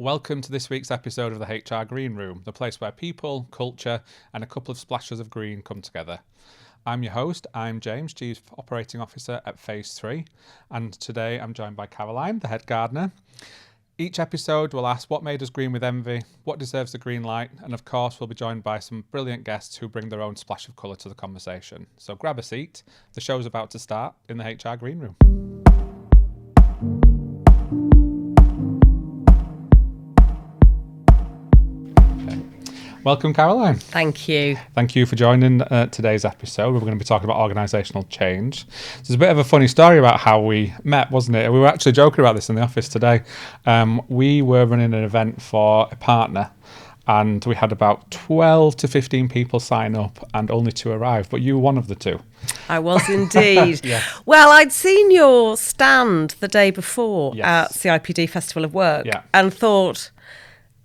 Welcome to this week's episode of the HR Green Room, the place where people, culture, and a couple of splashes of green come together. I'm your host, I'm James, Chief Operating Officer at Phase 3, and today I'm joined by Caroline, the head gardener. Each episode will ask what made us green with envy, what deserves the green light, and of course we'll be joined by some brilliant guests who bring their own splash of colour to the conversation. So grab a seat, the show's about to start in the HR Green Room. Welcome, Caroline. Thank you. Thank you for joining today's episode. We're going to be talking about organisational change. There's a bit of a funny story about how we met, wasn't it? We were actually joking about this in the office today. We were running an event for a partner and we had about 12 to 15 people sign up and only 2 arrived, but you were one of the 2. I was indeed. Yeah. Well, I'd seen your stand the day before Yes. at CIPD Festival of Work Yeah. and thought,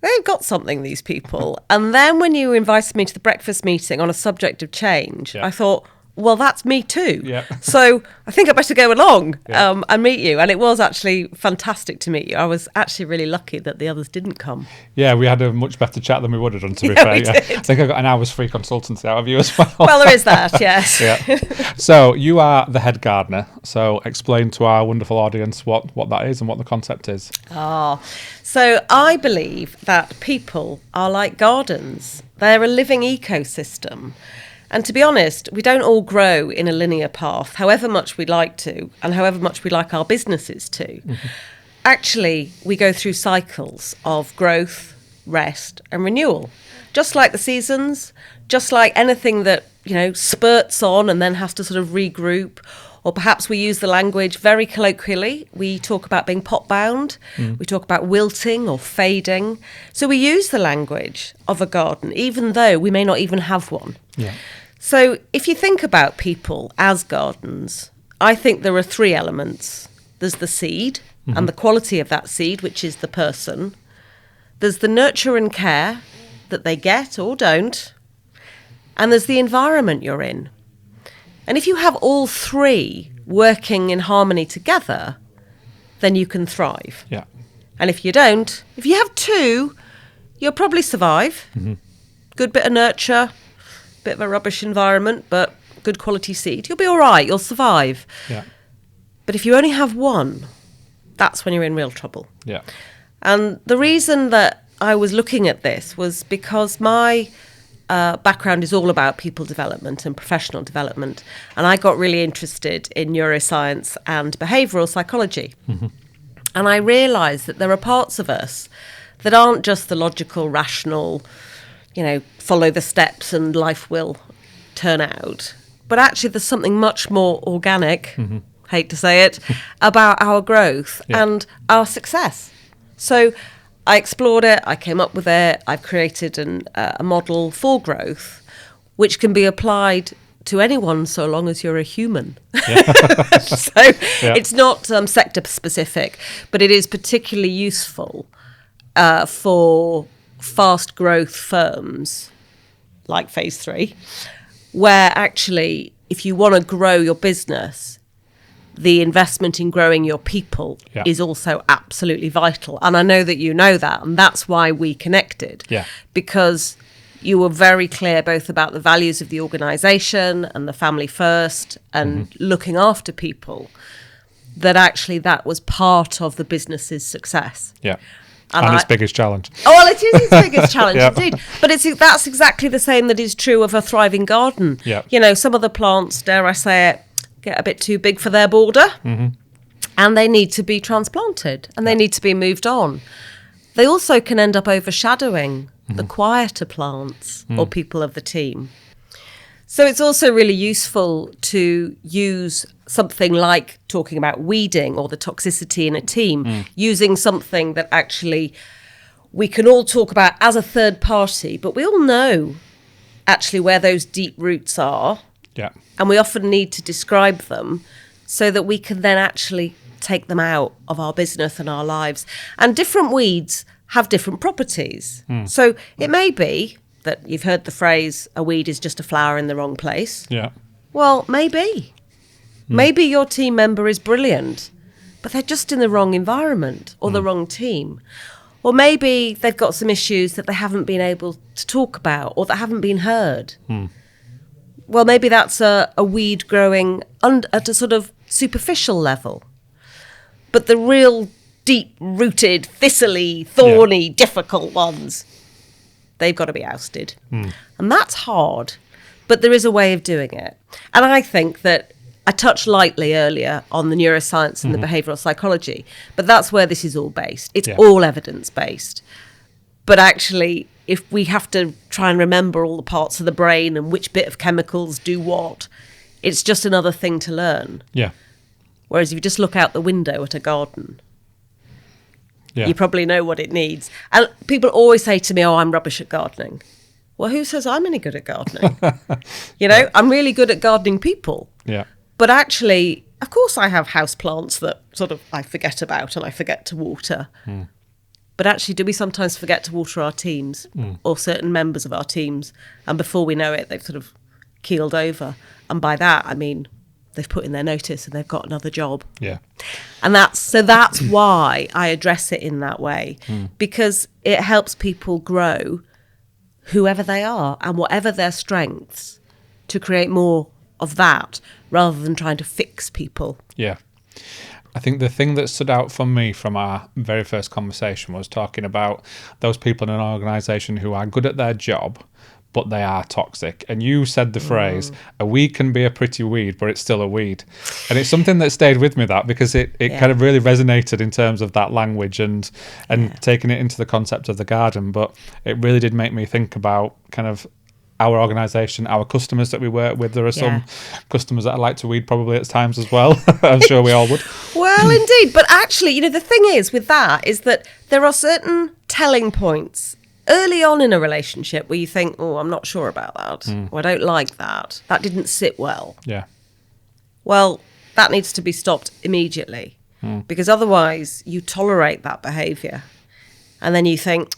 they've got something, these people. And then when you invited me to the breakfast meeting on a subject of change, Yeah. I thought, well, that's me too. Yeah. So I think I better go along Yeah. and meet you. And it was actually fantastic to meet you. I was actually really lucky that the others didn't come. Yeah, we had a much better chat than we would have done, to be Yeah, fair. we Yeah. did. I think I got an hour's free consultancy out of you as well. Well, there is that, yes. Yeah. So you are the head gardener. So explain to our wonderful audience what that is and what the concept is. So I believe that people are like gardens. They're a living ecosystem. And to be honest, we don't all grow in a linear path, however much we'd like to, and however much we'd like our businesses to. Mm-hmm. Actually, we go through cycles of growth, rest, and renewal. Just like the seasons, just like anything that, spurts on and then has to sort of regroup. Or perhaps we use the language very colloquially. We talk about being pot-bound. We talk about wilting or fading. So we use the language of a garden, even though we may not even have one. Yeah. So if you think about people as gardens, I think there are 3 elements. There's the seed and the quality of that seed, which is the person. There's the nurture and care that they get or don't. And there's the environment you're in. And if you have all 3 working in harmony together, then you can thrive. Yeah. And if you don't, if you have 2, you'll probably survive. Good bit of nurture, bit of a rubbish environment, but good quality seed. You'll be all right, you'll survive. Yeah. But if you only have 1, that's when you're in real trouble. Yeah. And the reason that I was looking at this was because my background is all about people development and professional development. And I got really interested in neuroscience and behavioural psychology. And I realised that there are parts of us that aren't just the logical, rational, follow the steps and life will turn out. But actually there's something much more organic, hate to say it, about our growth and our success. So I explored it, I came up with it, I've created a model for growth, which can be applied to anyone so long as you're a human. It's not sector specific, but it is particularly useful for fast growth firms like Phase 3, where actually if you want to grow your business, the investment in growing your people is also absolutely vital. And I know that you know that, and that's why we connected. Yeah. Because you were very clear both about the values of the organisation and the family first and looking after people, that actually that was part of the business's success. Yeah. And its biggest challenge. Oh, well, it is its biggest challenge, indeed. But that's exactly the same that is true of a thriving garden. Yeah. Some of the plants, dare I say it, get a bit too big for their border and they need to be transplanted and they need to be moved on. They also can end up overshadowing the quieter plants or people of the team. So it's also really useful to use something like talking about weeding or the toxicity in a team, using something that actually we can all talk about as a third party, but we all know actually where those deep roots are. Yeah. And we often need to describe them so that we can then actually take them out of our business and our lives. And different weeds have different properties. So it may be that you've heard the phrase, a weed is just a flower in the wrong place. Yeah. Well, maybe. Maybe your team member is brilliant, but they're just in the wrong environment or the wrong team. Or maybe they've got some issues that they haven't been able to talk about or that haven't been heard. Well, maybe that's a weed growing at a sort of superficial level. But the real deep-rooted, thistly, thorny, difficult ones, they've got to be ousted. And that's hard, but there is a way of doing it. And I think that I touched lightly earlier on the neuroscience and the behavioural psychology, but that's where this is all based. It's all evidence-based. But actually, if we have to try and remember all the parts of the brain and which bit of chemicals do what, it's just another thing to learn. Yeah. Whereas if you just look out the window at a garden, you probably know what it needs. And people always say to me, oh, I'm rubbish at gardening. Well, who says I'm any good at gardening? I'm really good at gardening people. Yeah. But actually, of course, I have house plants that sort of I forget about and I forget to water. But actually, do we sometimes forget to water our teams or certain members of our teams? And before we know it, they've sort of keeled over. And by that, I mean, they've put in their notice and they've got another job. Yeah. And that's why I address it in that way, because it helps people grow, whoever they are and whatever their strengths, to create more of that rather than trying to fix people. Yeah. I think the thing that stood out for me from our very first conversation was talking about those people in an organisation who are good at their job, but they are toxic. And you said the phrase, a weed can be a pretty weed, but it's still a weed. And it's something that stayed with me, that, because it kind of really resonated in terms of that language and taking it into the concept of the garden. But it really did make me think about kind of our organisation, our customers that we work with. There are some customers that I like to weed probably at times as well. I'm sure we all would. Well, indeed. But actually, the thing is with that is that there are certain telling points early on in a relationship where you think, oh, I'm not sure about that. Or I don't like that. That didn't sit well. Yeah. Well, that needs to be stopped immediately because otherwise you tolerate that behaviour and then you think,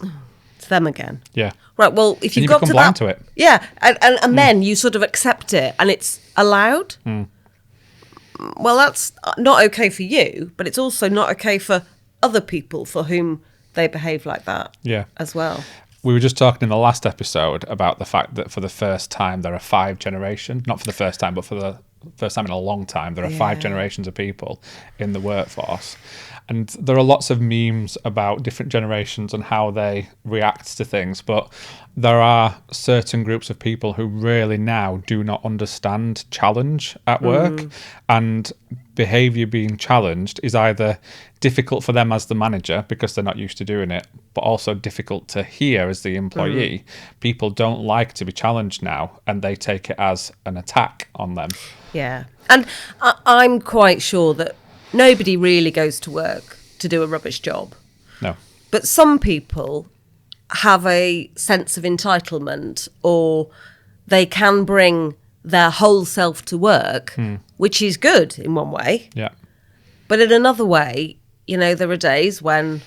it's them again. Yeah. Right, well, if you've got to blind to it. Yeah, and then you sort of accept it and it's allowed. Well, that's not okay for you, but it's also not okay for other people for whom they behave like that as well. We were just talking in the last episode about the fact that for the first time there are 5 generations, not for the first time, but for the first time in a long time, there are 5 generations of people in the workforce. And there are lots of memes about different generations and how they react to things. But there are certain groups of people who really now do not understand challenge at work. And behaviour being challenged is either difficult for them as the manager because they're not used to doing it, but also difficult to hear as the employee. People don't like to be challenged now and they take it as an attack on them. Yeah. And I'm quite sure that nobody really goes to work to do a rubbish job. No. But some people have a sense of entitlement, or they can bring their whole self to work, which is good in one way. Yeah. But in another way, there are days when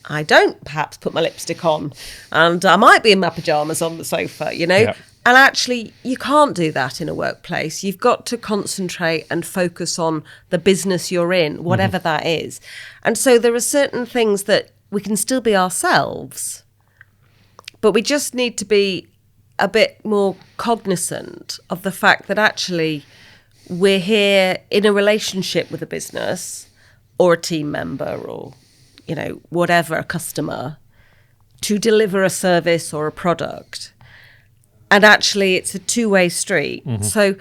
I don't perhaps put my lipstick on and I might be in my pyjamas on the sofa, Yeah. And actually, you can't do that in a workplace. You've got to concentrate and focus on the business you're in, whatever that is. And so there are certain things that we can still be ourselves, but we just need to be a bit more cognizant of the fact that actually we're here in a relationship with a business or a team member or, whatever, a customer, to deliver a service or a product. And actually, it's a two-way street. So,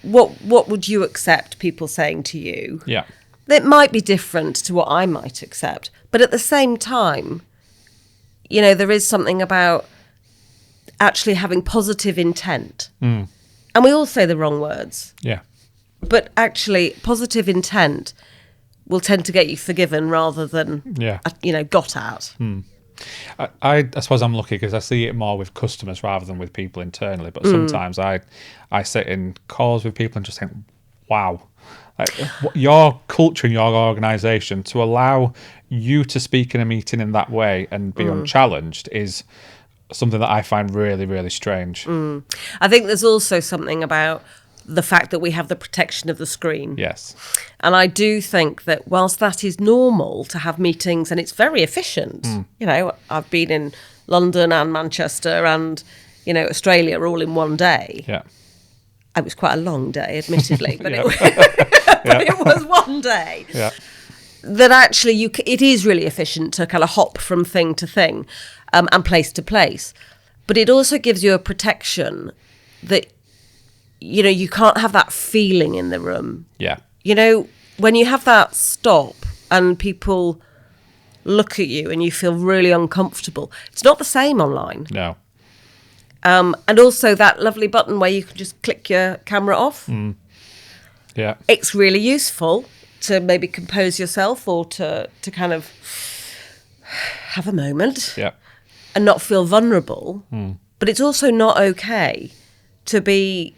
what would you accept people saying to you? Yeah. That might be different to what I might accept. But at the same time, there is something about actually having positive intent. And we all say the wrong words. Yeah. But actually, positive intent will tend to get you forgiven rather than, got at. I suppose I'm lucky because I see it more with customers rather than with people internally. But sometimes I sit in calls with people and just think, wow, like, your culture in your organisation, to allow you to speak in a meeting in that way and be unchallenged is something that I find really, really strange. I think there's also something about the fact that we have the protection of the screen. Yes. And I do think that whilst that is normal to have meetings and it's very efficient, you know, I've been in London and Manchester and, you know, Australia all in one day. Yeah. It was quite a long day, admittedly, but, Yeah. it was one day. Yeah. That actually it is really efficient to kind of hop from thing to thing and place to place. But it also gives you a protection that, you know, you can't have that feeling in the room. Yeah. You know, when you have that stop and people look at you and you feel really uncomfortable, it's not the same online. No. And also that lovely button where you can just click your camera off. Yeah. It's really useful to maybe compose yourself or to kind of have a moment Yeah. and not feel vulnerable. But it's also not okay to be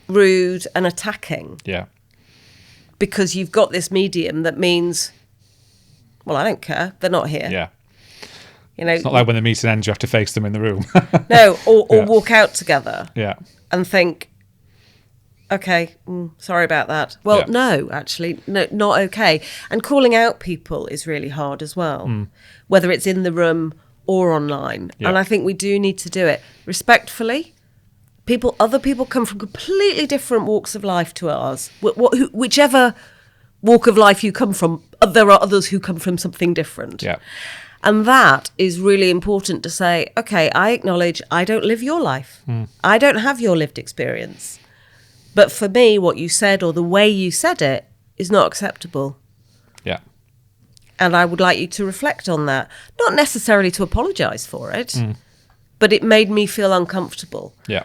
rude and attacking Yeah. because you've got this medium that means, well, I don't care. They're not here. Yeah. You know, It's not like when the meeting ends, you have to face them in the room. no, or Yeah. walk out together Yeah. and think, okay, sorry about that. Well, Yeah. no, actually, no, not okay. And calling out people is really hard as well, whether it's in the room or online. Yeah. And I think we do need to do it respectfully. Other people come from completely different walks of life to ours. Whichever walk of life you come from, there are others who come from something different. Yeah. And that is really important to say, okay, I acknowledge I don't live your life. I don't have your lived experience. But for me, what you said or the way you said it is not acceptable. Yeah. And I would like you to reflect on that. Not necessarily to apologise for it, but it made me feel uncomfortable. Yeah.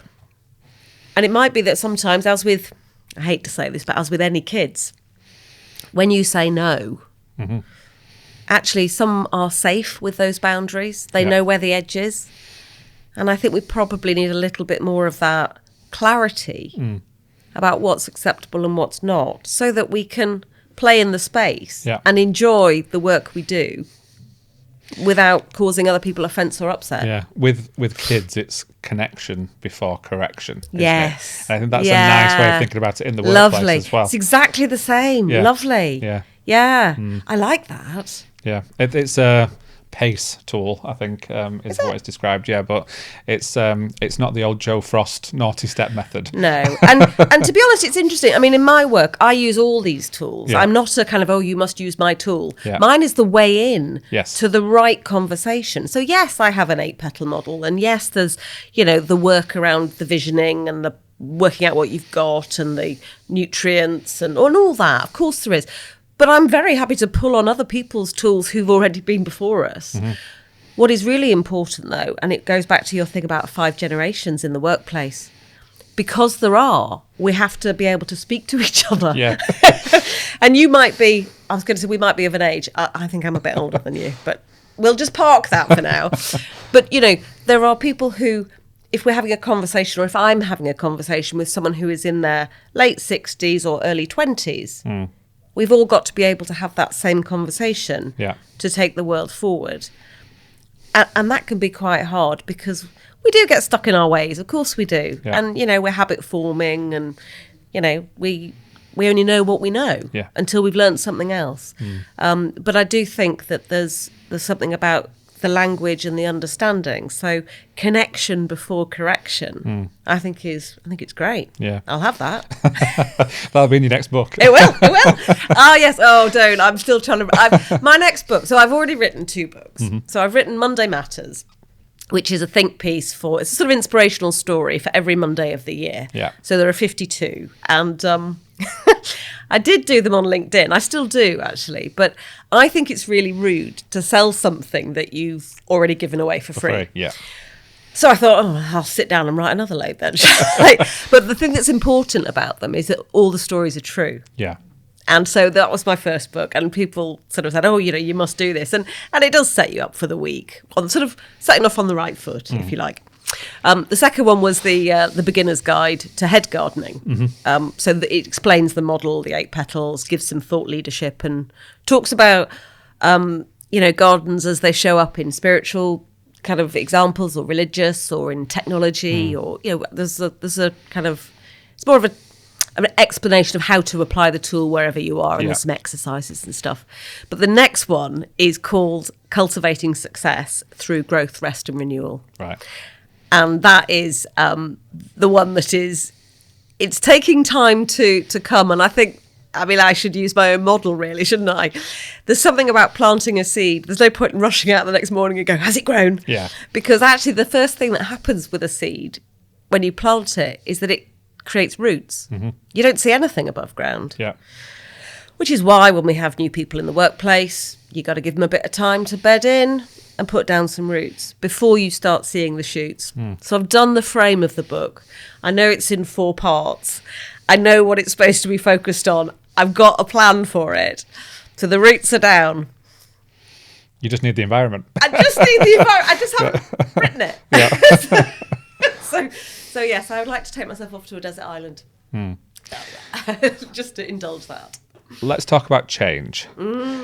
And it might be that sometimes, as with, I hate to say this, but as with any kids, when you say no, actually some are safe with those boundaries. They Yeah. know where the edge is. And I think we probably need a little bit more of that clarity about what's acceptable and what's not, so that we can play in the space Yeah. and enjoy the work we do without causing other people offence or upset. Yeah. With kids, it's connection before correction. isn't it? Yes. And I think that's a nice way of thinking about it in the workplace Lovely. as well. It's exactly the same. Yeah. Lovely. Yeah. Yeah. I like that. Yeah, it's a pace tool, I think, is what it's described. Yeah, but it's not the old Joe Frost naughty step method. No. And to be honest, it's interesting. I mean, in my work, I use all these tools. Yeah. I'm not a kind of, oh, you must use my tool. Yeah. Mine is the way in Yes. to the right conversation. So yes, I have an 8-petal model. And yes, there's, you know, the work around the visioning and the working out what you've got and the nutrients and all that. Of course there is. But I'm very happy to pull on other people's tools who've already been before us. What is really important, though, and it goes back to your thing about 5 generations in the workplace, because we have to be able to speak to each other. Yeah. And you might be, I was going to say we might be of an age. I think I'm a bit older than you, but we'll just park that for now. But, you know, there are people who, if we're having a conversation or if I'm having a conversation with someone who is in their late 60s or early 20s, we've all got to be able to have that same conversation to take the world forward. And that can be quite hard because we do get stuck in our ways. Of course we do. Yeah. And, you know, we're habit forming and, you know, we only know what we know until we've learned something else. But I do think that there's something about the language and the understanding. So connection before correction, I think it's great. Yeah. I'll have that. That'll be in your next book. It will. Oh, yes. Oh, don't. I'm still trying to... my next book. So I've already written 2 books. So I've written Monday Matters, which is a think piece it's a sort of inspirational story for every Monday of the year. Yeah. So there are 52. And I did do them on LinkedIn. I still do, actually. But I think it's really rude to sell something that you've already given away for free. Yeah. So I thought, I'll sit down and write another load then. But the thing that's important about them is that all the stories are true. Yeah. And so that was my first book. And people sort of said, oh, you know, you must do this. And it does set you up for the week, on sort of setting off on the right foot, if you like. The second one was the beginner's guide to head gardening. So that it explains the model, the 8 petals, gives some thought leadership and talks about, you know, gardens as they show up in spiritual kind of examples or religious or in technology or, you know, there's a kind of, it's more of a an explanation of how to apply the tool wherever you are, and there's some exercises and stuff. But the next one is called Cultivating Success Through Growth, Rest and Renewal. Right. And that is the one that it's taking time to come. And I should use my own model, really, shouldn't I? There's something about planting a seed. There's no point in rushing out the next morning and go, has it grown? Yeah. Because actually the first thing that happens with a seed when you plant it is that it creates roots. Mm-hmm. You don't see anything above ground. Yeah. Which is why when we have new people in the workplace, you got to give them a bit of time to bed in and put down some roots before you start seeing the shoots. So I've done the frame of the book. I know it's in 4 parts. I know what it's supposed to be focused on. I've got a plan for it. So the roots are down. You just need the environment. I just need the environment. I just haven't written it. Yeah. So yes, I would like to take myself off to a desert island. Just to indulge that. Let's talk about change.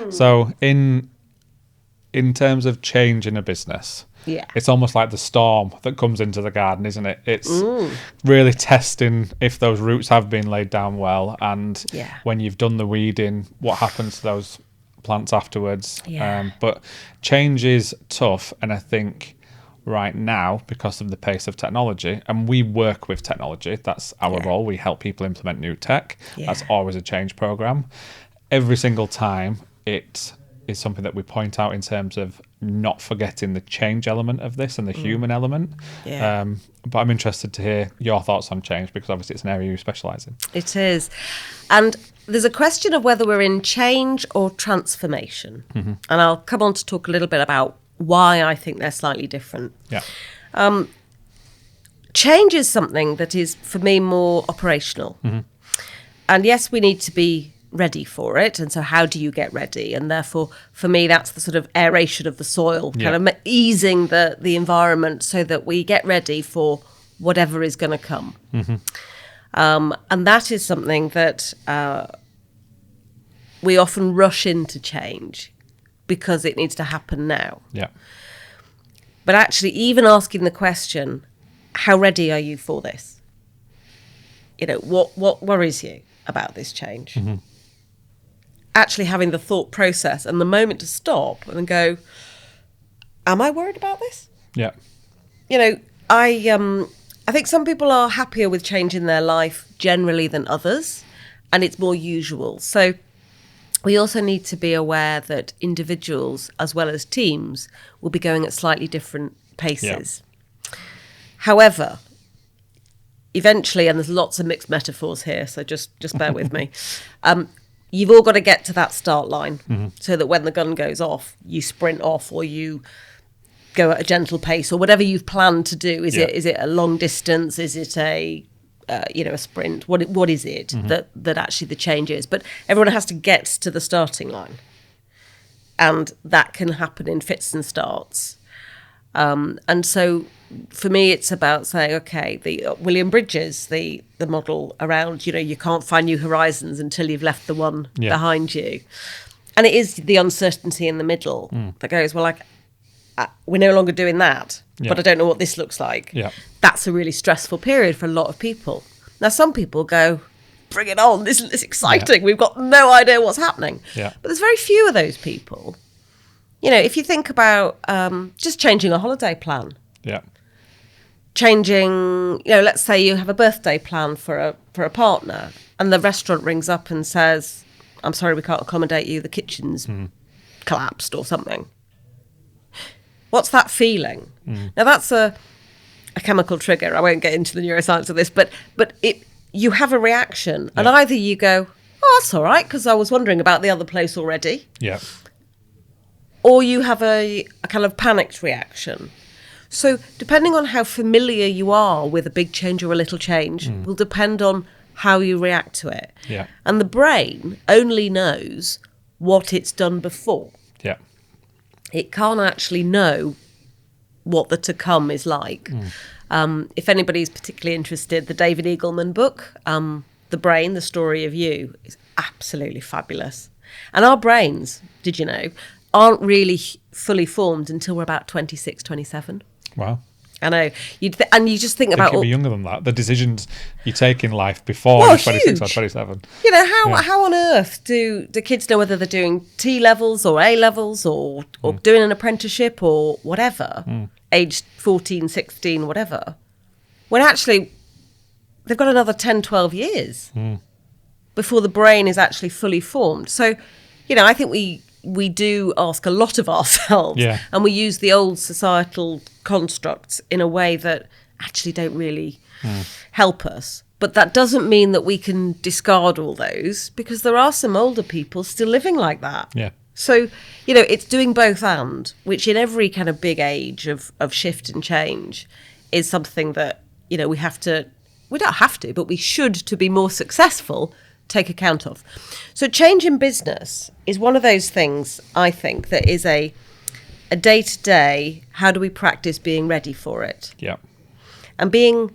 So in terms of change in a business, it's almost like the storm that comes into the garden, isn't it? It's really testing if those roots have been laid down well, and when you've done the weeding, what happens to those plants afterwards. But change is tough, and I think right now, because of the pace of technology, and we work with technology, that's our role, we help people implement new tech. That's always a change program. Every single time it is something that we point out in terms of not forgetting the change element of this and the human element. But I'm interested to hear your thoughts on change, because obviously it's an area you specialise in. It is. And there's a question of whether we're in change or transformation. And I'll come on to talk a little bit about why I think they're slightly different. Change is something that is, for me, more operational. And yes, we need to be ready for it. And so how do you get ready? And therefore, for me, that's the sort of aeration of the soil, kind of easing the environment so that we get ready for whatever is going to come. And that is something that we often rush into change because it needs to happen now. But actually, even asking the question, how ready are you for this? You know, what worries you about this change? Actually having the thought process and the moment to stop and go, am I worried about this? You know, I think some people are happier with change in their life generally than others, and it's more usual. So we also need to be aware that individuals as well as teams will be going at slightly different paces. However, eventually, and there's lots of mixed metaphors here, so just bear with me, you've all got to get to that start line so that when the gun goes off, you sprint off or you go at a gentle pace or whatever you've planned to do. Is it a long distance? Is it a sprint? What is it that actually the change is? But everyone has to get to the starting line, and that can happen in fits and starts. And so for me, it's about saying, okay, the William Bridges, the model around, you know, you can't find new horizons until you've left the one behind you. And it is the uncertainty in the middle that goes, well, like, we're no longer doing that, but I don't know what this looks like. That's a really stressful period for a lot of people. Now, some people go, bring it on, isn't this exciting? We've got no idea what's happening. But there's very few of those people. You know, if you think about just changing a holiday plan. Changing, you know, let's say you have a birthday plan for a partner and the restaurant rings up and says, I'm sorry, we can't accommodate you, the kitchen's collapsed or something. What's that feeling? Now, that's a chemical trigger. I won't get into the neuroscience of this, but you have a reaction, and either you go, oh, that's all right, because I was wondering about the other place already. Or you have a kind of panicked reaction. So depending on how familiar you are with a big change or a little change will depend on how you react to it. And the brain only knows what it's done before. It can't actually know what the to come is like. If anybody's particularly interested, the David Eagleman book, The Brain, The Story of You, is absolutely fabulous. And our brains, did you know, aren't really fully formed until we're about 26, 27. Wow. I know. And you just think about You'll be younger than that. The decisions you take in life before you're 26 or 27. You know, how on earth do the kids know whether they're doing T levels or A levels or doing an apprenticeship or whatever, aged 14, 16, whatever, when actually they've got another 10, 12 years before the brain is actually fully formed. So, you know, I think we do ask a lot of ourselves, and we use the old societal constructs in a way that actually don't really help us. But that doesn't mean that we can discard all those, because there are some older people still living like that. Yeah. So, you know, it's doing both and, which in every kind of big age of shift and change is something that, you know, we don't have to, but we should, to be more successful, take account of. So change in business is one of those things, I think, that is a day-to-day, how do we practice being ready for it? Yeah. And being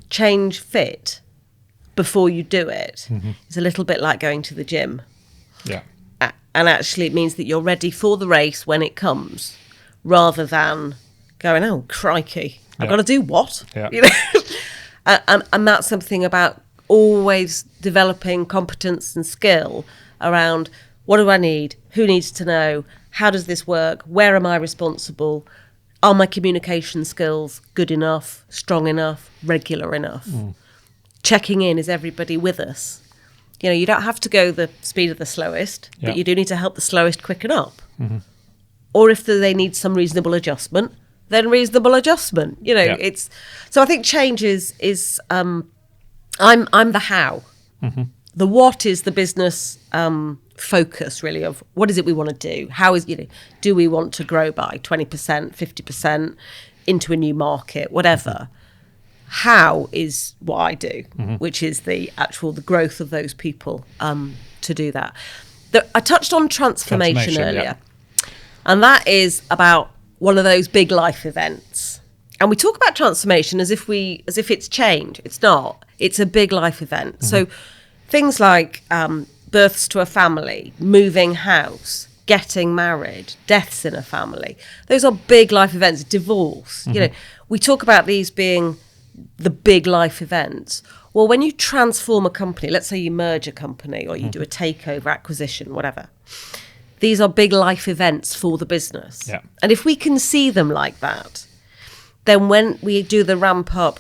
change fit before you do it is a little bit like going to the gym. Yeah. And actually it means that you're ready for the race when it comes, rather than going, oh, crikey, I've got to do what? Yeah. You know? And that's something about always developing competence and skill around, what do I need? Who needs to know? How does this work? Where am I responsible? Are my communication skills good enough, strong enough, regular enough? Checking in, is everybody with us? You know, you don't have to go the speed of the slowest, but you do need to help the slowest quicken up. Or if they need some reasonable adjustment, then reasonable adjustment. You know, it's so I think change is I'm the how. The what is the business focus, really, of what is it we want to do? How is, you know, do we want to grow by 20%, 50% into a new market, whatever? How is what I do, which is the growth of those people to do that. I touched on transformation earlier, and that is about one of those big life events. And we talk about transformation as if it's change. It's not. It's a big life event. So things like births to a family, moving house, getting married, deaths in a family. Those are big life events. Divorce. You know, we talk about these being the big life events. Well, when you transform a company, let's say you merge a company or you do a takeover, acquisition, whatever, these are big life events for the business. Yeah. And if we can see them like that, then when we do the ramp up,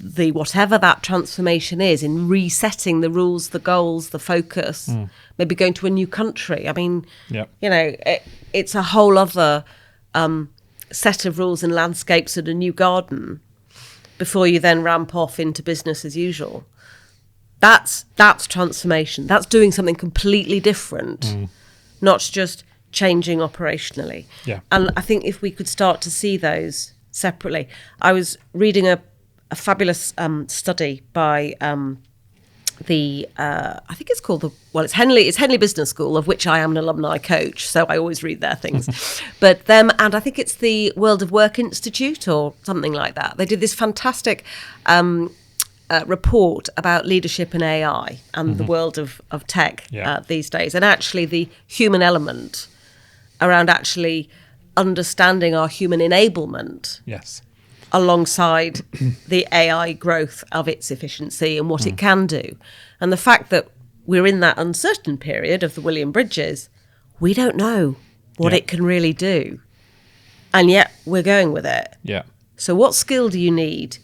the whatever that transformation is, in resetting the rules, the goals, the focus, maybe going to a new country. I mean, you know, it's a whole other set of rules and landscapes and a new garden before you then ramp off into business as usual. That's transformation. That's doing something completely different, not just changing operationally. Yeah. And I think if we could start to see those separately. I was reading a fabulous study by I think it's called it's Henley Business School, of which I am an alumni coach, so I always read their things. But them, and I think it's the World of Work Institute or something like that. They did this fantastic report about leadership and AI and the world of tech these days, and actually the human element around actually understanding our human enablement. Yes. Alongside the AI growth of its efficiency and what it can do. And the fact that we're in that uncertain period of the William Bridges, we don't know what it can really do. And yet we're going with it. Yeah. So what skill do you need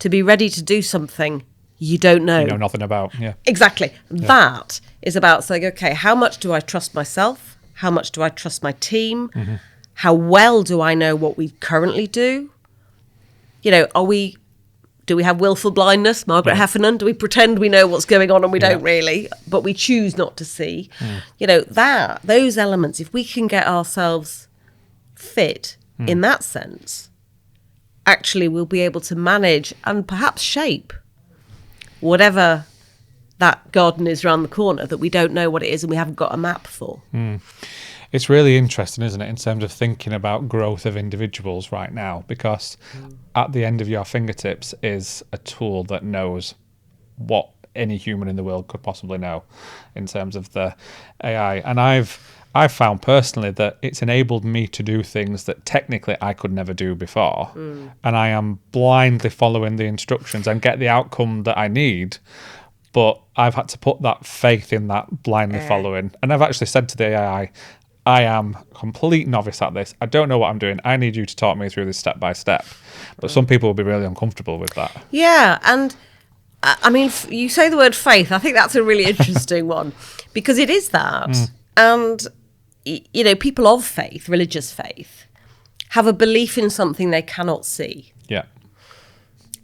to be ready to do something you don't know? You know nothing about. Yeah. Exactly. Yeah. That is about saying, okay, how much do I trust myself? How much do I trust my team? How well do I know what we currently do? You know, do we have willful blindness, Margaret Heffernan? Do we pretend we know what's going on and we don't really, but we choose not to see? You know, those elements, if we can get ourselves fit in that sense, actually we'll be able to manage and perhaps shape whatever that garden is around the corner that we don't know what it is and we haven't got a map for. It's really interesting, isn't it, in terms of thinking about growth of individuals right now, because at the end of your fingertips is a tool that knows what any human in the world could possibly know in terms of the AI. And I've I've found personally that it's enabled me to do things that technically I could never do before. And I am blindly following the instructions and get the outcome that I need. But I've had to put that faith in that blindly following. And I've actually said to the AI, I am a complete novice at this. I don't know what I'm doing. I need you to talk me through this step by step. But some people will be really uncomfortable with that. Yeah, and I mean, you say the word faith. I think that's a really interesting one, because it is that. And, you know, people of faith, religious faith, have a belief in something they cannot see. Yeah.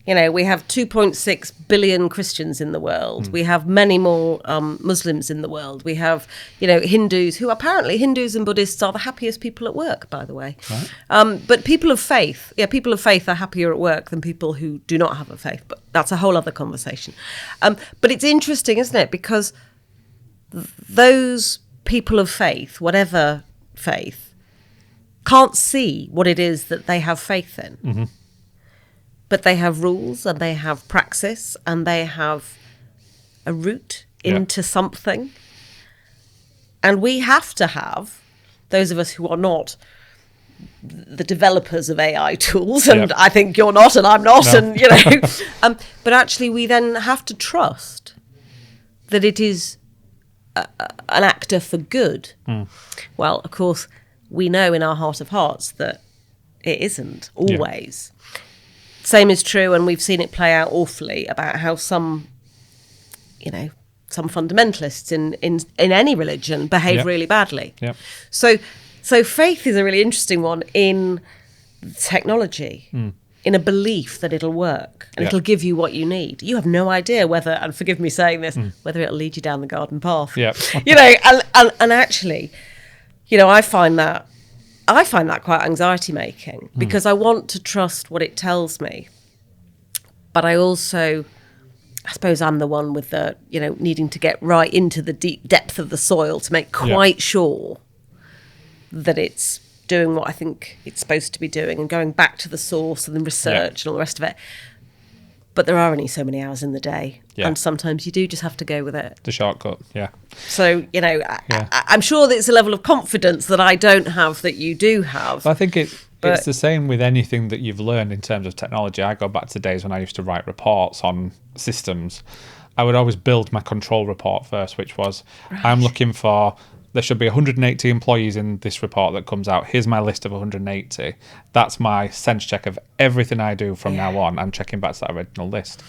You know, we have 2.6 billion Christians in the world. We have many more Muslims in the world. We have, you know, Hindus, who apparently Hindus and Buddhists are the happiest people at work, by the way. Right. But people of faith are happier at work than people who do not have a faith. But that's a whole other conversation. But it's interesting, isn't it? Because those people of faith, whatever faith, can't see what it is that they have faith in. Mm-hmm. But they have rules and they have praxis and they have a route into something. And we have to have, those of us who are not the developers of AI tools, and I think you're not and I'm not, and you know, but actually we then have to trust that it is an actor for good. Well, of course, we know in our heart of hearts that it isn't always. Same is true, and we've seen it play out awfully, about how some fundamentalists in any religion behave really badly. So faith is a really interesting one in technology, in a belief that it'll work and it'll give you what you need. You have no idea whether, and forgive me saying this, whether it'll lead you down the garden path. You know, and actually, you know, I find that quite anxiety making, because I want to trust what it tells me. But I suppose I'm the one with the, you know, needing to get right into the deep depth of the soil to make quite sure that it's doing what I think it's supposed to be doing, and going back to the source and the research and all the rest of it. But there are only so many hours in the day. And sometimes you do just have to go with it. The shortcut, So, you know, I'm sure that it's a level of confidence that I don't have that you do have. I think it's the same with anything that you've learned in terms of technology. I go back to days when I used to write reports on systems. I would always build my control report first, which was, I'm looking for, there should be 180 employees in this report that comes out. Here's my list of 180. That's my sense check of everything I do from now on. I'm checking back to that original list.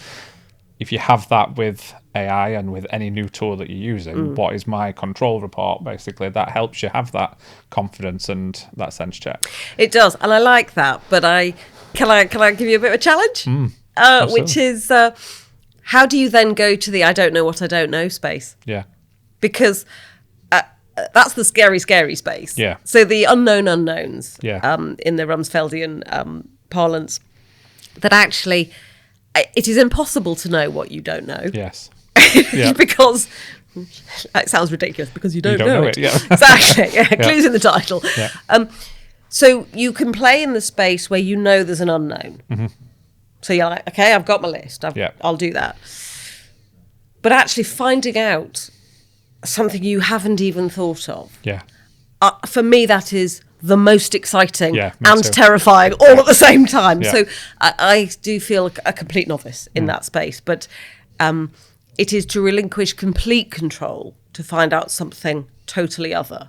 If you have that with AI and with any new tool that you're using, what is my control report? Basically, that helps you have that confidence and that sense check. It does, and I like that. But can I give you a bit of a challenge? Which is, how do you then go to the I don't know what I don't know space? Yeah, because that's the scary space. Yeah. So the unknown unknowns. Yeah. In the Rumsfeldian parlance, that actually, it is impossible to know what you don't know. Yes. Because it sounds ridiculous, because you don't know it. Exactly. Clues in the title. So you can play in the space where you know there's an unknown. So you're like, okay, I've got my list. I'll do that. But actually finding out something you haven't even thought of. For me, that is the most exciting and terrifying all at the same time. So I do feel a complete novice in that space. But it is to relinquish complete control to find out something totally other.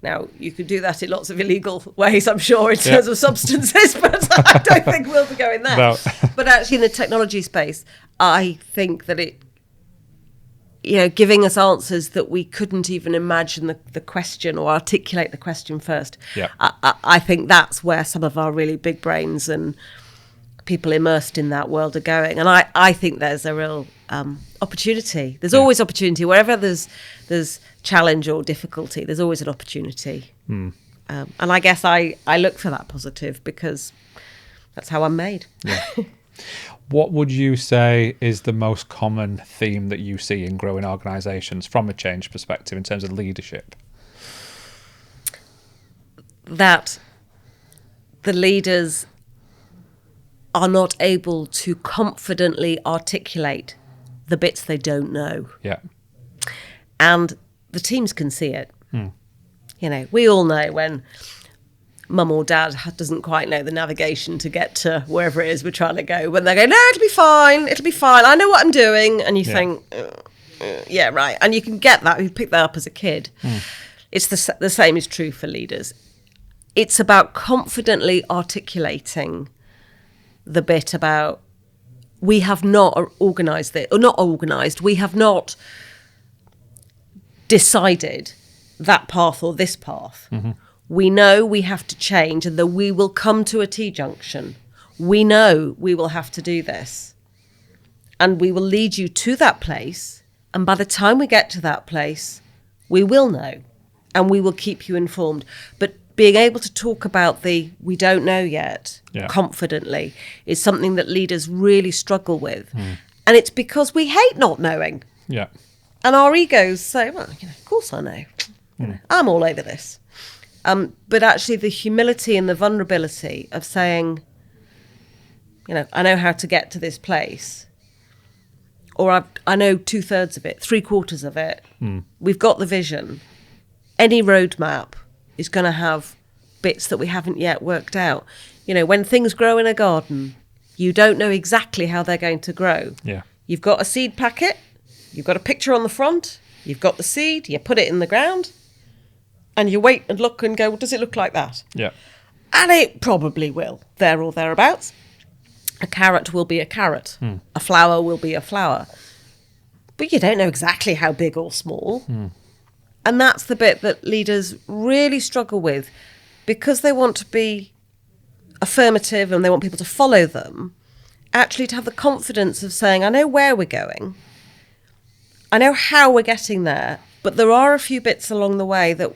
Now, you could do that in lots of illegal ways, I'm sure, in terms of substances, but I don't think we'll be going there. No. But actually, in the technology space, I think that it, you know, giving us answers that we couldn't even imagine the question or articulate the question first. I think that's where some of our really big brains and people immersed in that world are going. And I think there's a real opportunity. There's always opportunity. Wherever there's challenge or difficulty, there's always an opportunity. And I guess I look for that positive, because that's how I'm made. What would you say is the most common theme that you see in growing organisations from a change perspective in terms of leadership? That the leaders are not able to confidently articulate the bits they don't know. And the teams can see it. You know, we all know when mum or dad doesn't quite know the navigation to get to wherever it is we're trying to go, when they go, no, it'll be fine, I know what I'm doing, and you think, yeah, right, and you can get that, you pick that up as a kid. It's the same is true for leaders. It's about confidently articulating the bit about, we have not organised it, or not organised, we have not decided that path or this path. We know we have to change, and that we will come to a T-junction. We know we will have to do this. And we will lead you to that place. And by the time we get to that place, we will know. And we will keep you informed. But being able to talk about the we don't know yet confidently is something that leaders really struggle with. And it's because we hate not knowing. Yeah. And our egos say, well, of course I know. I'm all over this. But actually the humility and the vulnerability of saying, I know how to get to this place, or I know 2/3 of it, 3/4 of it. We've got the vision. Any roadmap is going to have bits that we haven't yet worked out. When things grow in a garden, you don't know exactly how they're going to grow. Yeah. You've got a seed packet, you've got a picture on the front, you've got the seed, you put it in the ground, and you wait and look and go, well, does it look like that? Yeah. And it probably will, there or thereabouts. A carrot will be a carrot. A flower will be a flower. But you don't know exactly how big or small. And that's the bit that leaders really struggle with, because they want to be affirmative and they want people to follow them, actually to have the confidence of saying, I know where we're going, I know how we're getting there, but there are a few bits along the way that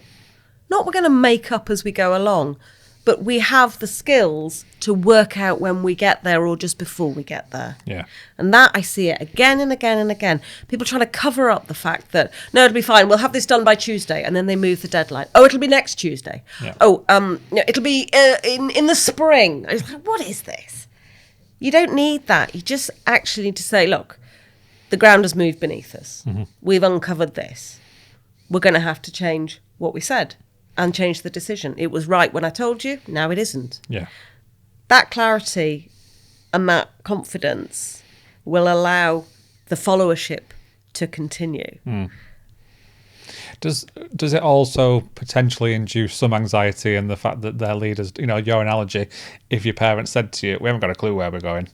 not we're going to make up as we go along, but we have the skills to work out when we get there or just before we get there. Yeah. And that, I see it again and again and again. People trying to cover up the fact that, no, it'll be fine, we'll have this done by Tuesday, and then they move the deadline. Oh, it'll be next Tuesday. Yeah. Oh, it'll be in the spring. It's like, what is this? You don't need that. You just actually need to say, look, the ground has moved beneath us. We've uncovered this. We're going to have to change what we said and change the decision. It was right when I told you, now it isn't. Yeah. That clarity and that confidence will allow the follower-ship to continue. Does it also potentially induce some anxiety in the fact that their leaders, your analogy, if your parents said to you, we haven't got a clue where we're going?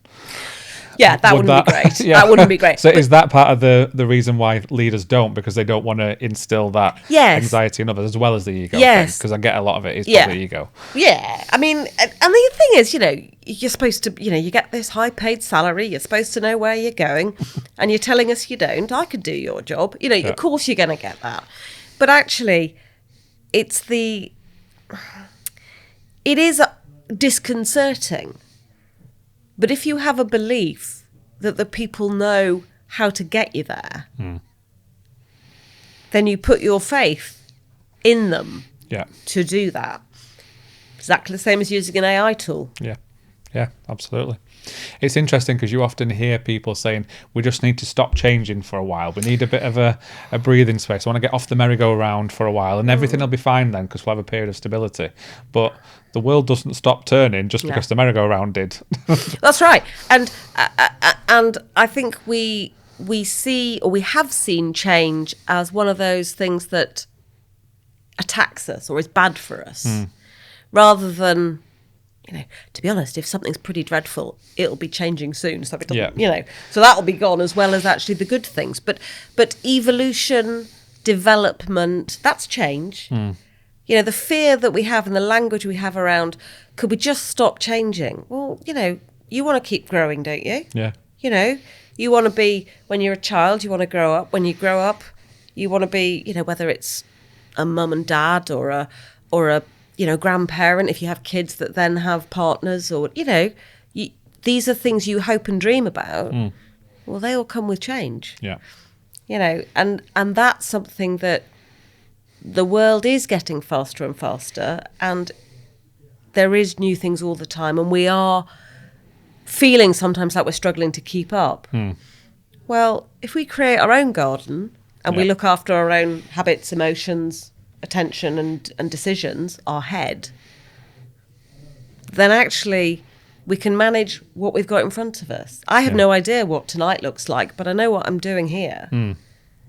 Yeah, that wouldn't be great. Yeah. That wouldn't be great. So is that part of the reason why leaders don't? Because they don't want to instill that anxiety in others as well as the ego? Yes. Because I get a lot of it is probably ego. Yeah. I mean, and the thing is, you're supposed to, you get this high-paid salary, you're supposed to know where you're going, and you're telling us you don't. I could do your job. Of course you're going to get that. But actually, it is disconcerting. But if you have a belief that the people know how to get you there, then you put your faith in them to do that. Exactly the same as using an AI tool. Yeah, absolutely. It's interesting because you often hear people saying, we just need to stop changing for a while. We need a bit of a breathing space. I want to get off the merry-go-round for a while and everything will be fine then because we'll have a period of stability. But the world doesn't stop turning just because the merry-go-round did. That's right. And I think we see, or we have seen, change as one of those things that attacks us or is bad for us, rather than, to be honest, if something's pretty dreadful, it'll be changing soon. So it doesn't, so that'll be gone, as well as actually the good things. But evolution, development, that's change. The fear that we have and the language we have around, could we just stop changing? Well, you want to keep growing, don't you? Yeah. You want to be, when you're a child, you want to grow up. When you grow up, you want to be, whether it's a mum and dad or a grandparent, if you have kids that then have partners, or, these are things you hope and dream about. Well, they all come with change. Yeah. And that's something that the world is getting faster and faster, and there is new things all the time, and we are feeling sometimes like we're struggling to keep up. Well, if we create our own garden and we look after our own habits, emotions, attention and decisions, our head, then actually we can manage what we've got in front of us. I have no idea what tonight looks like, but I know what I'm doing here.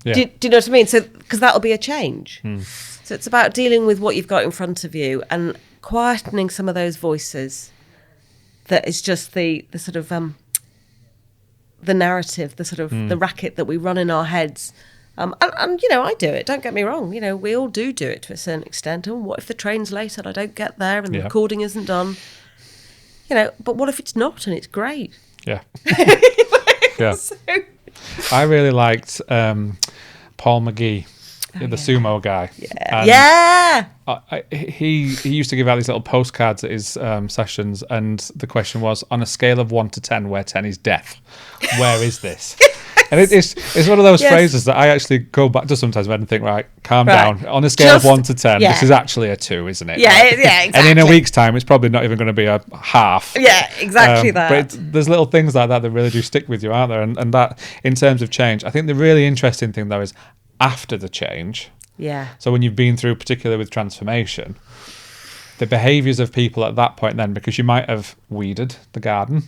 Yeah. Do you know what I mean? So, because that'll be a change. So it's about dealing with what you've got in front of you and quietening some of those voices. That is just the sort of the narrative, the sort of the racket that we run in our heads. And I do it. Don't get me wrong. We all do it to a certain extent. Oh, what if the train's late and I don't get there and the recording isn't done? But what if it's not and it's great? Yeah. Yeah. So, I really liked Paul McGee, the sumo guy. Yeah. He used to give out these little postcards at his sessions, and the question was, on a scale of 1 to 10, where 10 is death, where is this? And it's one of those phrases that I actually go back to sometimes when I think, right, calm down. On a scale of 1 to 10, this is actually a 2, isn't it? Yeah, exactly. And in a week's time, it's probably not even going to be a half. Yeah, exactly that. But there's little things like that really do stick with you, aren't there? And that, in terms of change, I think the really interesting thing, though, is after the change. Yeah. So when you've been through, particularly with transformation, the behaviours of people at that point then, because you might have weeded the garden,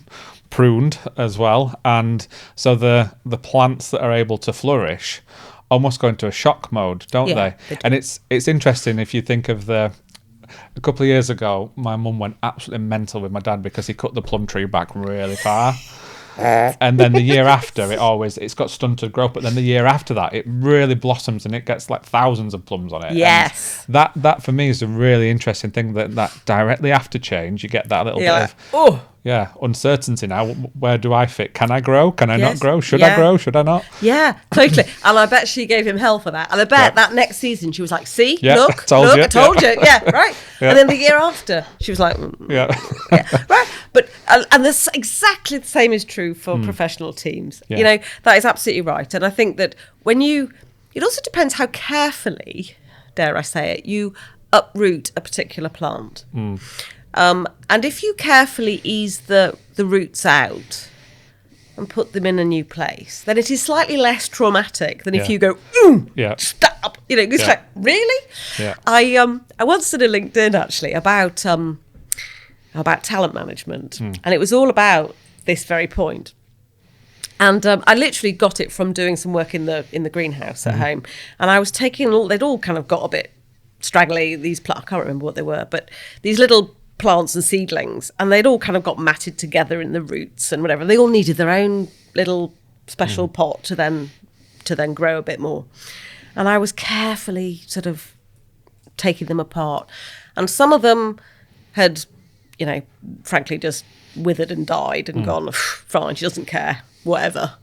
pruned as well, and so the plants that are able to flourish almost go into a shock mode, don't they? Do. And it's interesting if you think of a couple of years ago, my mum went absolutely mental with my dad because he cut the plum tree back really far. And then the year after, it's got stunted growth, but then the year after that, it really blossoms and it gets like thousands of plums on it. Yes. And that for me is a really interesting thing, that directly after change, you get that little bit of uncertainty now. Where do I fit? Can I grow? Can I not grow? Should I grow? Should I not? Yeah, totally. And I bet she gave him hell for that. And I bet that next season she was like, see, look, I told you. Yeah, right. Yeah. And then the year after, she was like, right. But, and this exactly the same is true for professional teams. Yeah. That is absolutely right. And I think that it also depends how carefully, dare I say it, you uproot a particular plant. And if you carefully ease the roots out and put them in a new place, then it is slightly less traumatic than if you go, stop. It's like, really? Yeah. I once did a LinkedIn actually about talent management, and it was all about this very point. And I literally got it from doing some work in the greenhouse at home, and I was taking they'd all kind of got a bit straggly. These I can't remember what they were, but these little plants and seedlings, and they'd all kind of got matted together in the roots and whatever. They all needed their own little special pot to then grow a bit more. And I was carefully sort of taking them apart, and some of them had, frankly, just withered and died and gone, fine, she doesn't care, whatever.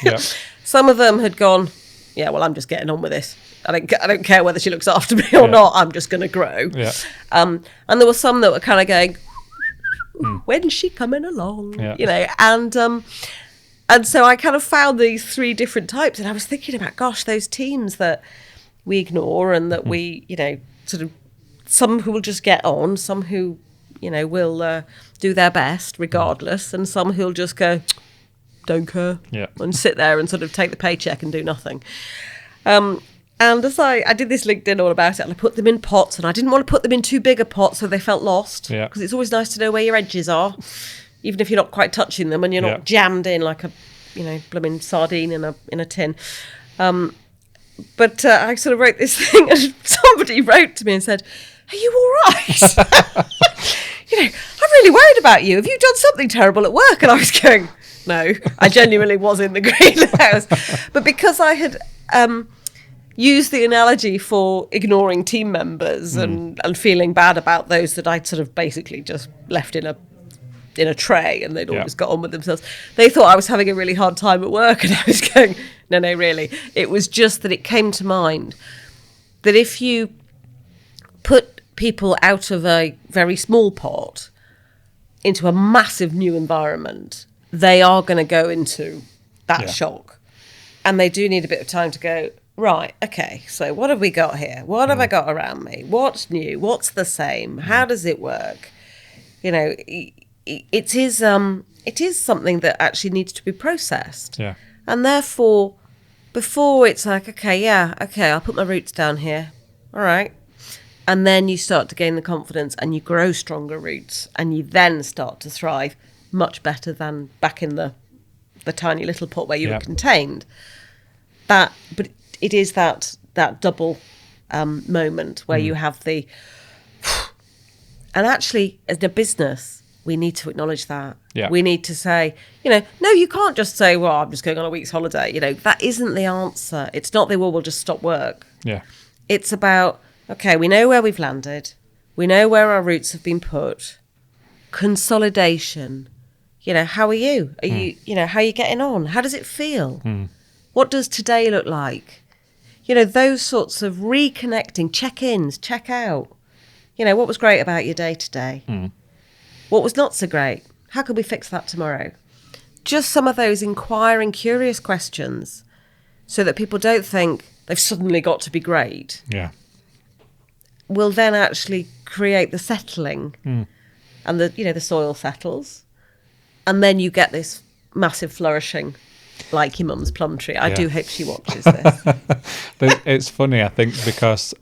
Yeah. Some of them had gone, yeah, well, I'm just getting on with this. I don't care whether she looks after me or not. I'm just going to grow. Yeah. And there were some that were kind of going, when's she coming along? Yeah. And so I kind of found these 3 different types, and I was thinking about, gosh, those teams that we ignore and that we, sort of, some who will just get on, some who, will do their best regardless, and some who'll just go, don't care, and sit there and sort of take the paycheck and do nothing. And as I did this LinkedIn all about it, and I put them in pots, and I didn't want to put them in too big a pot so they felt lost, because it's always nice to know where your edges are, even if you're not quite touching them and you're not jammed in like a, blooming sardine in a tin. But I sort of wrote this thing, and somebody wrote to me and said, "Are you all right? I'm really worried about you. Have you done something terrible at work?" And I was going, no, I genuinely was in the greenhouse. But because I had use the analogy for ignoring team members and feeling bad about those that I'd sort of basically just left in a tray and they'd always got on with themselves. They thought I was having a really hard time at work, and I was going, no, really. It was just that it came to mind that if you put people out of a very small pot into a massive new environment, they are going to go into that shock. And they do need a bit of time to go, right, okay, so what have we got here? What have I got around me? What's new? What's the same? How does it work? It is something that actually needs to be processed. Yeah. And therefore, before it's like, okay, I'll put my roots down here. All right. And then you start to gain the confidence and you grow stronger roots, and you then start to thrive much better than back in the tiny little pot where you were contained. But it is that double moment where you have the... And actually, as a business, we need to acknowledge that. Yeah. We need to say, no, you can't just say, well, I'm just going on a week's holiday. That isn't the answer. It's not we'll just stop work. Yeah. It's about, okay, we know where we've landed. We know where our roots have been put. Consolidation. How are you? Are you, how are you getting on? How does it feel? What does today look like? Those sorts of reconnecting, check-ins, check-out. What was great about your day today? What was not so great? How can we fix that tomorrow? Just some of those inquiring, curious questions so that people don't think they've suddenly got to be great. Yeah. Will then actually create the settling and the soil settles. And then you get this massive flourishing like your mum's plum tree. I do hope she watches this. It's funny, I think, because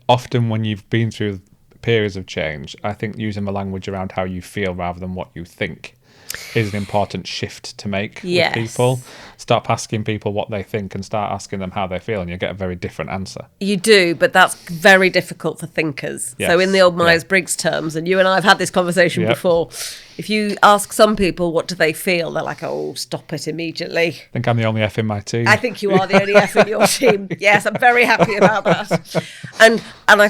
often when you've been through periods of change, I think using the language around how you feel rather than what you think is an important shift to make with people. Stop asking people what they think and start asking them how they feel, and you get a very different answer. You do, but that's very difficult for thinkers. Yes. So in the old Myers-Briggs terms, and you and I have had this conversation before, if you ask some people what do they feel, they're like, oh, stop it immediately. I think I'm the only F in my team. I think you are the only F in your team. Yes, I'm very happy about that. And I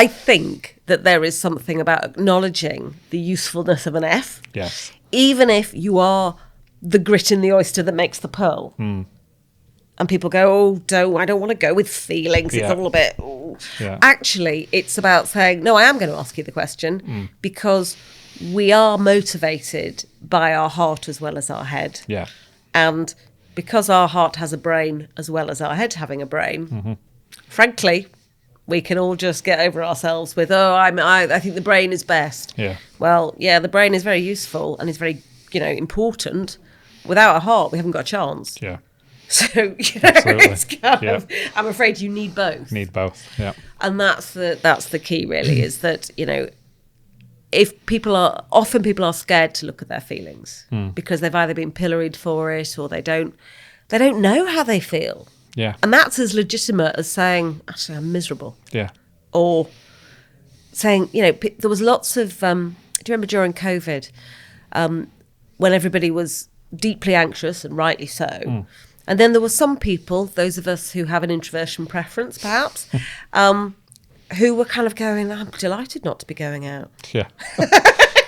think that there is something about acknowledging the usefulness of an F. Yes. Even if you are the grit in the oyster that makes the pearl. And people go, I don't want to go with feelings. It's all a bit... Actually, it's about saying, no, I am going to ask you the question because we are motivated by our heart as well as our head. Yeah. And because our heart has a brain as well as our head having a brain, frankly... we can all just get over ourselves with, I think the brain is best. Yeah. Well, the brain is very useful and is very, important. Without a heart, we haven't got a chance. Yeah. So, it's kind of, I'm afraid you need both. Need both, yeah. And that's the key, really, is that, if people are scared to look at their feelings because they've either been pilloried for it or they don't know how they feel. Yeah. And that's as legitimate as saying, actually, I'm miserable. Yeah. Or saying, there was lots of, do you remember during COVID, when everybody was deeply anxious and rightly so, and then there were some people, those of us who have an introversion preference, perhaps, who were kind of going, I'm delighted not to be going out. Yeah.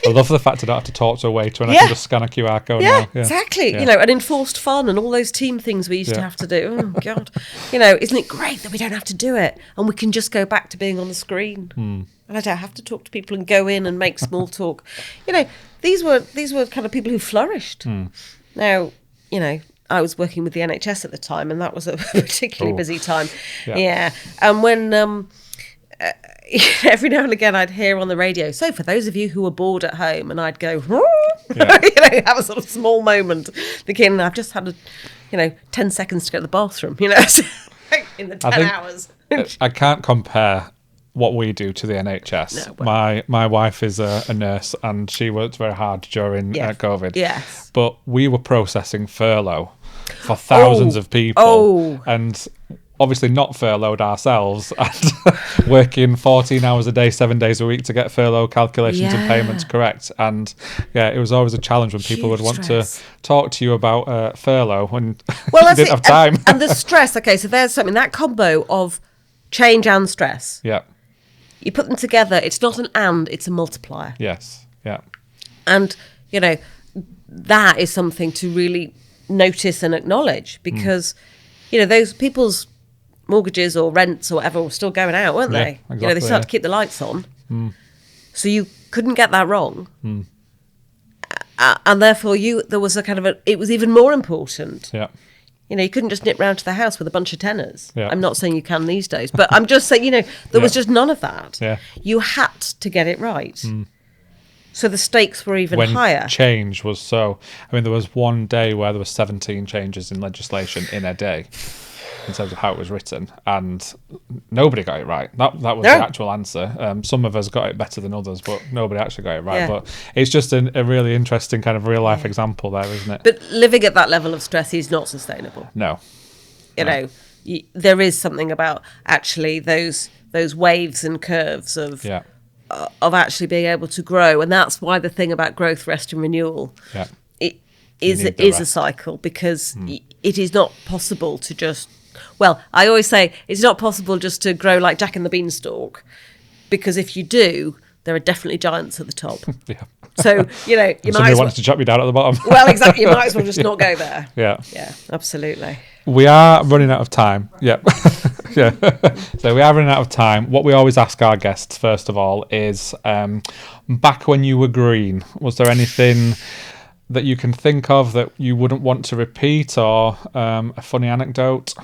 I love the fact I don't have to talk to a waiter and I can just scan a QR code now. Yeah, exactly. And enforced fun and all those team things we used to have to do. Oh, God. Isn't it great that we don't have to do it and we can just go back to being on the screen? And I don't have to talk to people and go in and make small talk. These were kind of people who flourished. Now, I was working with the NHS at the time and that was a particularly busy time. Yeah. And when... every now and again I'd hear on the radio, so for those of you who are bored at home, and I'd go have a sort of small moment thinking I've just had 10 seconds to go to the bathroom in the 10 hours. I can't compare what we do to the NHS. No, well. My wife is a nurse and she worked very hard during COVID. Yes. But we were processing furlough for thousands of people and obviously not furloughed ourselves and working 14 hours a day, 7 days a week to get furlough calculations and payments correct. And it was always a challenge when people would want to talk to you about furlough when you didn't have time. And the stress, so there's something, that combo of change and stress. Yeah. You put them together, it's not an and, it's a multiplier. Yes, yeah. And, that is something to really notice and acknowledge because, those people's mortgages or rents or whatever were still going out, weren't they? Exactly, they still had to keep the lights on. So you couldn't get that wrong. And therefore there was a kind of it was even more important. Yeah. You couldn't just nip round to the house with a bunch of tenors. Yeah. I'm not saying you can these days, but I'm just saying, there was just none of that. Yeah. You had to get it right. So the stakes were even higher. Change was there was one day where there were 17 changes in legislation in a day. in terms of how it was written, and nobody got it right. That was No. the actual answer. Some of us got it better than others, but nobody actually got it right. Yeah. But it's just a really interesting kind of real life example there, isn't it? But living at that level of stress is not sustainable. No. You know, there is something about actually those waves and curves of actually being able to grow, and that's why the thing about growth, rest, and renewal it is a cycle, because it is not possible to just. Well, I always say it's not possible just to grow like Jack and the Beanstalk, because if you do, there are definitely giants at the top. So, you know, you might wants to chop you down at the bottom. Well, exactly. You might as well just not go there. Yeah, absolutely. We are running out of time. Yeah. So we are running out of time. What we always ask our guests, first of all, is back when you were green, was there anything that you can think of that you wouldn't want to repeat, or a funny anecdote?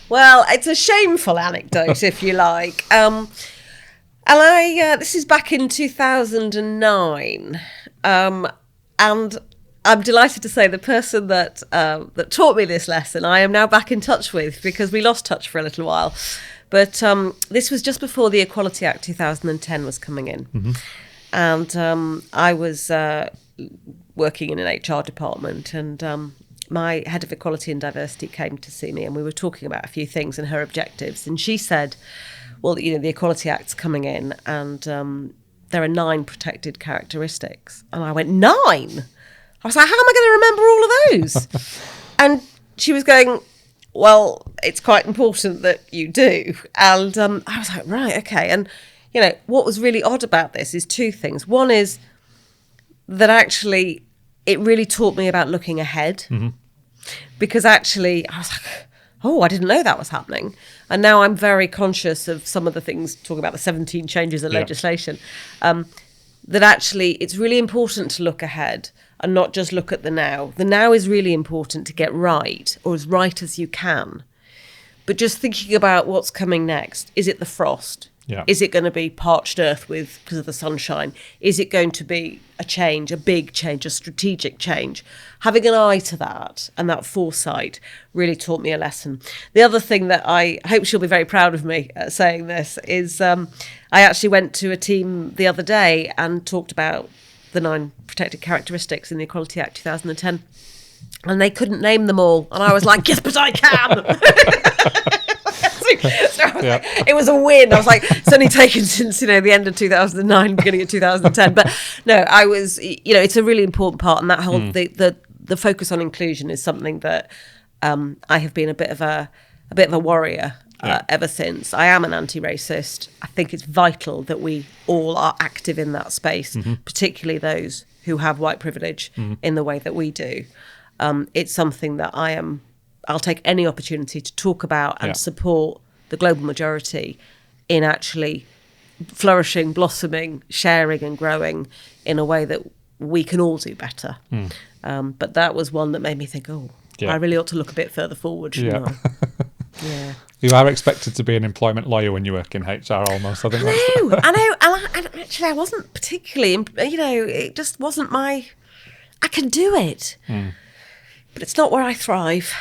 Well, it's a shameful anecdote, if you like. And this is back in 2009. And I'm delighted to say the person that taught me this lesson, I am now back in touch with, because we lost touch for a little while. But this was just before the Equality Act 2010 was coming in. Mm-hmm. And I was working in an HR department, and my head of equality and diversity came to see me, and we were talking about a few things and her objectives. And she said, well, you know, the Equality Act's coming in, and there are 9 protected characteristics. And I went, 9? I was like, how am I going to remember all of those? And she was going, well, it's quite important that you do. And I was like, right, okay. And, you know, what was really odd about this is 2 things. One is that actually it really taught me about looking ahead. Mm-hmm. Because actually I was like, oh, I didn't know that was happening. And now I'm very conscious of some of the things, talking about the 17 changes of legislation, that actually it's really important to look ahead and not just look at the now. The now is really important to get right, or as right as you can. But just thinking about what's coming next. Is it the frost? Yeah. Is it going to be parched earth because of the sunshine? Is it going to be a change, a big change, a strategic change? Having an eye to that and that foresight really taught me a lesson. The other thing that I hope she'll be very proud of me saying this is I actually went to a team the other day and talked about the 9 protected characteristics in the Equality Act 2010, and they couldn't name them all. And I was like, yes, but I can. So I was like, it was a win. I was like, it's only taken since, you know, the end of 2009, beginning of 2010. But no, I was, you know, it's a really important part. And that whole, the focus on inclusion is something that I have been a bit of a warrior ever since. I am an anti-racist. I think it's vital that we all are active in that space, particularly those who have white privilege in the way that we do. It's something that I'll take any opportunity to talk about and support the global majority in actually flourishing, blossoming, sharing and growing in a way that we can all do better. But that was one that made me think, I really ought to look a bit further forward, shouldn't I? You are expected to be an employment lawyer when you work in HR almost. I think I know. And actually I wasn't particularly, you know, it just wasn't I can do it. But it's not where I thrive.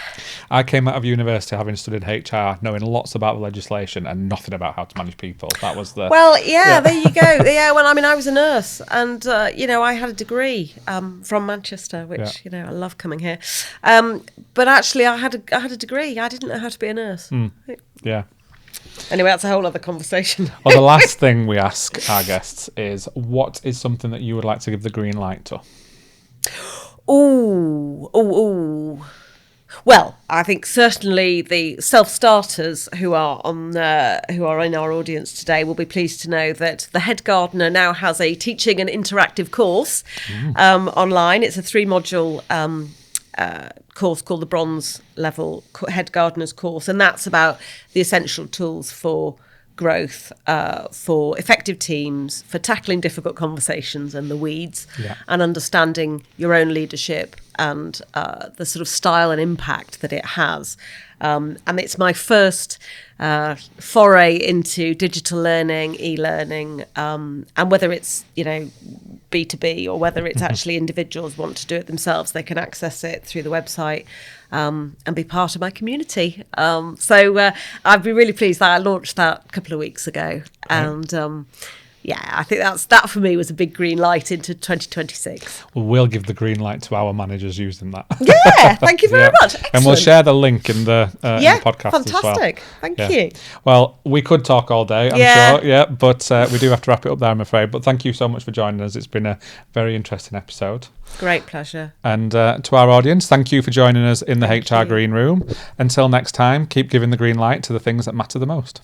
I came out of university having studied HR, knowing lots about the legislation and nothing about how to manage people. That was the... Well, there you go. Well, I mean, I was a nurse, and, you know, I had a degree from Manchester, which, you know, I love coming here. But actually, I had a degree. I didn't know how to be a nurse. Yeah. Anyway, that's a whole other conversation. Well, the last thing we ask our guests is, what is something that you would like to give the green light to? Ooh. Well, I think certainly the self-starters who are in our audience today will be pleased to know that the head gardener now has a teaching and interactive course online. It's a 3-module course called the Bronze Level Head Gardener's Course, and that's about the essential tools for growth, for effective teams, for tackling difficult conversations and the weeds, and understanding your own leadership and the sort of style and impact that it has. And it's my first foray into digital learning, e-learning, and whether it's, B2B or whether it's actually individuals want to do it themselves, they can access it through the website and be part of my community. So I've been really pleased that I launched that a couple of weeks ago. And I think that for me was a big green light into 2026. Well, we'll give the green light to our managers using that. Yeah, thank you very much. Excellent. And we'll share the link in the, in the podcast fantastic. as well. Thank you. Well, we could talk all day, I'm sure, but we do have to wrap it up there, I'm afraid. But thank you so much for joining us. It's been a very interesting episode. Great pleasure. And to our audience, thank you for joining us in the HR Green Room. Until next time, keep giving the green light to the things that matter the most.